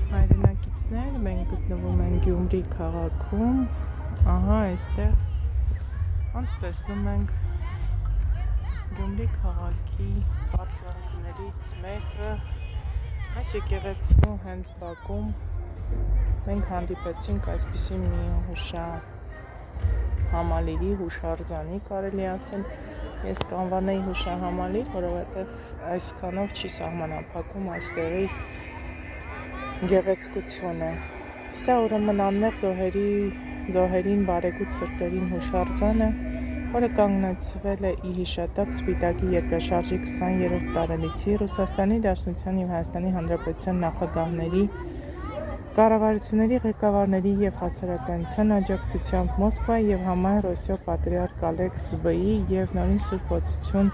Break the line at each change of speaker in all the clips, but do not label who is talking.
Հայրենակիցներ, մենք գտնվում ենք Գյումրի քաղաքում, ահա այստեղ ոնց տեսնում ենք Գյումրի քաղաքի բարձրանքներից մեկը, այս եկեղեցու հենց բակում մենք հանդիպեցինք այսպիսի մի հուշահամալիրի, հուշարձանի կարելի ասել, ես կանվանեի հուշահամալիր, որովհետև այսքանով չի սահմանափակում այստեղի գեղեցկությունը։ Սա ուրեմն անմեղ զոհերին բարեգութ սրտերին հուշարձանը, որը կանգնեցվել է ի հիշատակ Սպիտակի երկրաշարժի 20-րդ տարելիցի Ռուսաստանի Դաշնության և Հայաստանի Հանրապետության նախագահների, կառավարությունների ղեկավարների և հասարակայնության աջակցությամբ Մոսկվայի և համայն Ռոսիո պատրիարք Ալեքս V-ի և Նորին Սուրբ Օծություն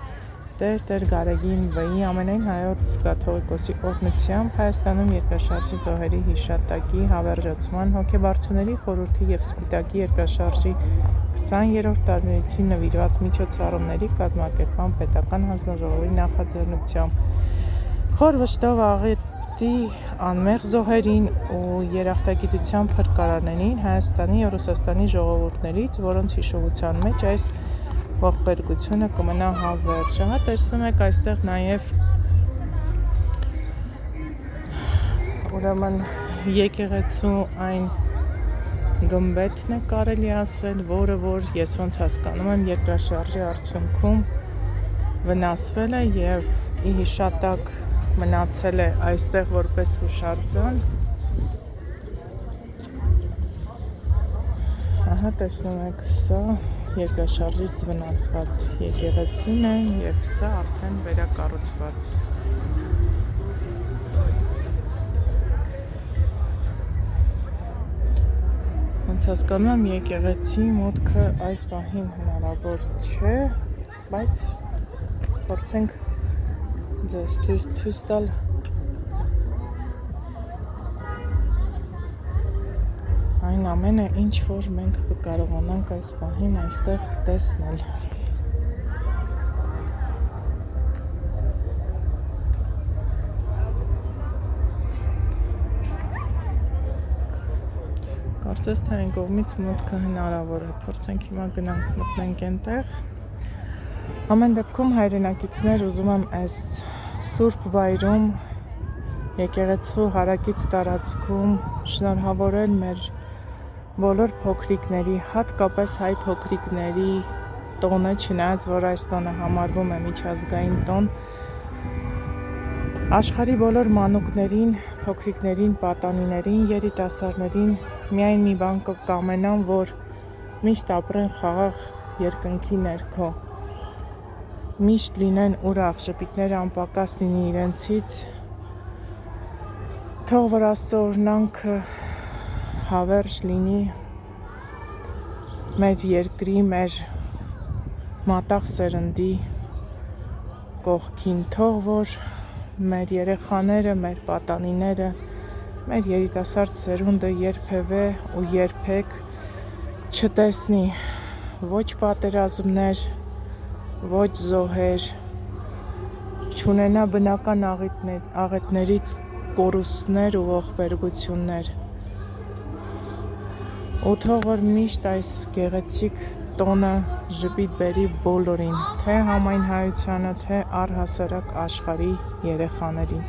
Տեր Գարեգին V-ի ամենայն հայոց կաթողիկոսի օրհնությամբ Հայաստանում երկրաշարժի զոհերի հիշատակի հավերժացման, հոգեբարձուների խորհրդի և Սպիտակի երկրաշարժի 20-րդ տարելիցին նվիրված միջոցառումների կազմակերպման պետական հանձնաժողովի նախաձեռնությամբ խոր վշտով աղետի անմեղ զոհերին ու երախտագիտության փրկարարներին Հայաստանի և Ռուսաստանի ժողովուրդներից, որոնց հիշողության մեջ այս ողբերգությունը կմնա հավերժ։ Ահա տեսնում եք այստեղ նաև ուրեմն եկեղեցու այն գմբեթն է կարելի ասել, որը որ ես ոնց հասկանում եմ երկրաշարժի արդյունքում վնասվել է և ի հիշատակ մնացել է այստեղ որպես հուշարձան։ Ահա տեսնում եք, սա երկրաշարժից վնասված եկեղեցին է և սա արդեն վերակառուցված։ Ոնց հասկանում եմ, եկեղեցի մուտքը այս պահին հնարավոր չէ, բայց փորձենք ձեզ ցույց տալ այն ամենը, ինչ որ մենք կկարողանանք այս պահին այստեղ տեսնել։ Կարծես թե այն կողմից մուտքը հնարավոր է, փորձենք հիմա գնանք մտնենք այնտեղ։ Ամեն դեպքում հայրենակիցներ, ուզում եմ այս սուրբ վայրում եկեղեցու հարակից տարածքում շնորհավորել մեր բոլոր փոքրիկների, հատկապես հայ փոքրիկների տոնը, չնայած որ այս տոնը համարվում է միջազգային տոն, աշխարհի բոլոր մանուկներին, փոքրիկներին, պատանիներին, երիտասարդներին միայն մի բան կկամենամ, որ միշտ ապրեն խաղաղ երկնքի ներքո, միշտ լինեն ուրախ, ժպիտները անպակաս լինի իրենցից, թող որ Աստծո օրհնանքը հավերժ լինի մեր երկրի, մեր մատաղ սերնդի կողքին, թող որ մեր երեխաները, մեր պատանիները, մեր երիտասարդ սերունդը երբևէ ու երբեք չտեսնի ոչ պատերազմներ, ոչ զոհեր, չունենա բնական աղետներից կորուստներ ու ողբերգություններ, ու թող որ միշտ այս գեղեցիկ տոնը ժպիտ բերի բոլորին, թե համայն հայությանը, թե առհասարակ աշխարհի երեխաներին։